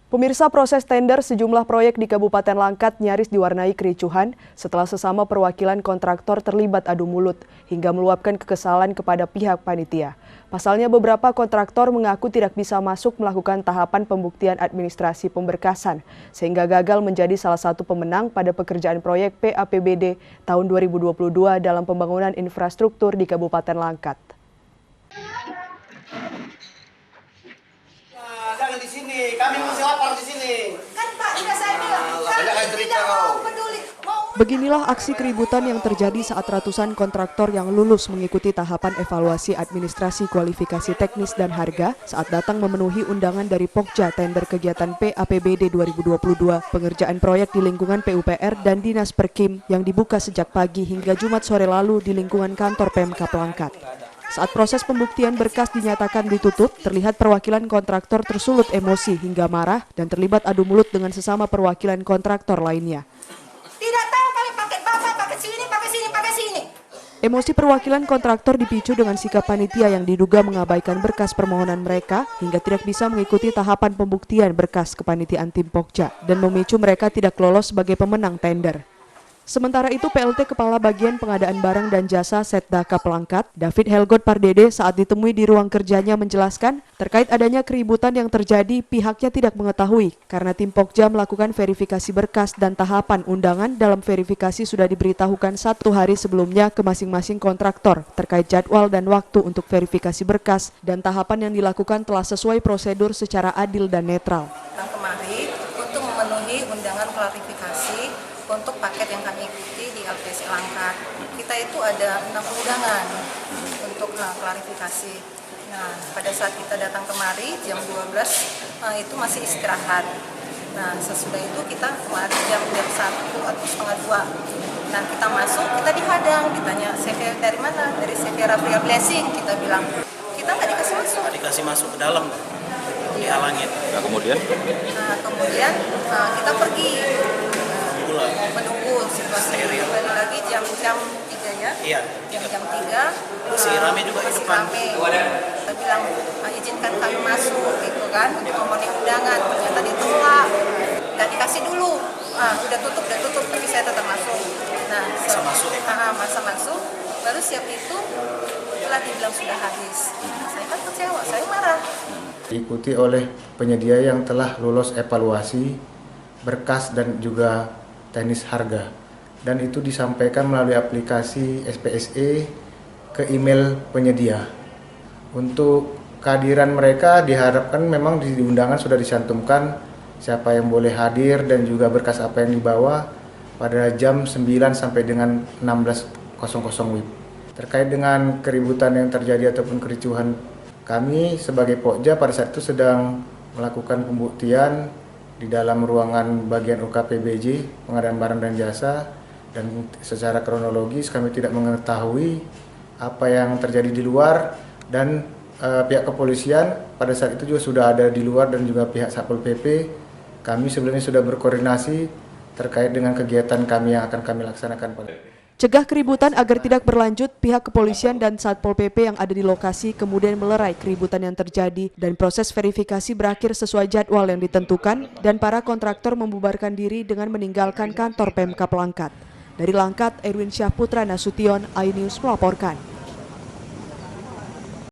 Pemirsa, proses tender sejumlah proyek di Kabupaten Langkat nyaris diwarnai kericuhan setelah sesama perwakilan kontraktor terlibat adu mulut hingga meluapkan kekesalan kepada pihak panitia. Pasalnya beberapa kontraktor mengaku tidak bisa masuk melakukan tahapan pembuktian administrasi pemberkasan sehingga gagal menjadi salah satu pemenang pada pekerjaan proyek PAPBD tahun 2022 dalam pembangunan infrastruktur di Kabupaten Langkat. Jangan di sini, kami masih lapar di sini. Kan Pak, sudah saya bilang, kami tidak mau peduli. Beginilah aksi keributan yang terjadi saat ratusan kontraktor yang lulus mengikuti tahapan evaluasi administrasi kualifikasi teknis dan harga saat datang memenuhi undangan dari Pokja tender kegiatan PAPBD 2022 pengerjaan proyek di lingkungan PUPR dan Dinas Perkim yang dibuka sejak pagi hingga Jumat sore lalu di lingkungan kantor Pemkab Langkat. Saat proses pembuktian berkas dinyatakan ditutup, terlihat perwakilan kontraktor tersulut emosi hingga marah dan terlibat adu mulut dengan sesama perwakilan kontraktor lainnya. Tidak tahu kali pakai bapak, pakai sini, pakai sini, pakai sini. Emosi perwakilan kontraktor dipicu dengan sikap panitia yang diduga mengabaikan berkas permohonan mereka hingga tidak bisa mengikuti tahapan pembuktian berkas kepanitiaan tim Pokja dan memicu mereka tidak lolos sebagai pemenang tender. Sementara itu, PLT Kepala Bagian Pengadaan Barang dan Jasa Setdaka Langkat, David Helgot Pardede saat ditemui di ruang kerjanya menjelaskan terkait adanya keributan yang terjadi pihaknya tidak mengetahui karena tim Pokja melakukan verifikasi berkas dan tahapan undangan dalam verifikasi sudah diberitahukan 1 hari sebelumnya ke masing-masing kontraktor terkait jadwal dan waktu untuk verifikasi berkas dan tahapan yang dilakukan telah sesuai prosedur secara adil dan netral. Kemarin untuk memenuhi undangan klarifikasi untuk paket yang kami ikuti di LPC Langkat, kita itu ada 6 undangan untuk klarifikasi. Nah, pada saat kita datang kemari jam 12 itu masih istirahat. Nah, sesudah itu kita kemari jam 1 atau setengah 2. Nah, kita masuk, kita dihadang, ditanya CV dari mana? Dari CV Rafael Blessing, kita bilang. Kita nggak dikasih masuk. Nggak dikasih masuk ke dalam, dihalangin. Nah, kemudian kita pergi. Menunggu situasi kembali lagi jam 3 ya. Iya. Jam 3 masih rame juga di depan. Kita bilang izinkan kami masuk gitu kan untuk memenuhi undangan, ternyata ditolak. Dan dikasih dulu. Udah tutup tapi saya tetap masuk. Nah, masa masuk. Baru siap itu setelah dibilang sudah habis. Saya kan kecewa, saya marah. Diikuti oleh penyedia yang telah lolos evaluasi berkas dan juga teknis harga, dan itu disampaikan melalui aplikasi SPSE ke email penyedia. Untuk kehadiran mereka diharapkan memang di undangan sudah dicantumkan siapa yang boleh hadir dan juga berkas apa yang dibawa pada jam 9 sampai dengan 16.00 WIB. Terkait dengan keributan yang terjadi ataupun kericuhan, kami sebagai Pokja pada saat itu sedang melakukan pembuktian di dalam ruangan bagian UKPBJ, pengadaan barang dan jasa, dan secara kronologis kami tidak mengetahui apa yang terjadi di luar, dan pihak kepolisian pada saat itu juga sudah ada di luar dan juga pihak Satpol PP. Kami sebelumnya sudah berkoordinasi terkait dengan kegiatan kami yang akan kami laksanakan pada Cegah keributan agar tidak berlanjut, pihak kepolisian dan Satpol PP yang ada di lokasi kemudian melerai keributan yang terjadi dan proses verifikasi berakhir sesuai jadwal yang ditentukan dan para kontraktor membubarkan diri dengan meninggalkan kantor Pemkab Langkat. Dari Langkat, Erwin Syahputra Nasution, iNews melaporkan.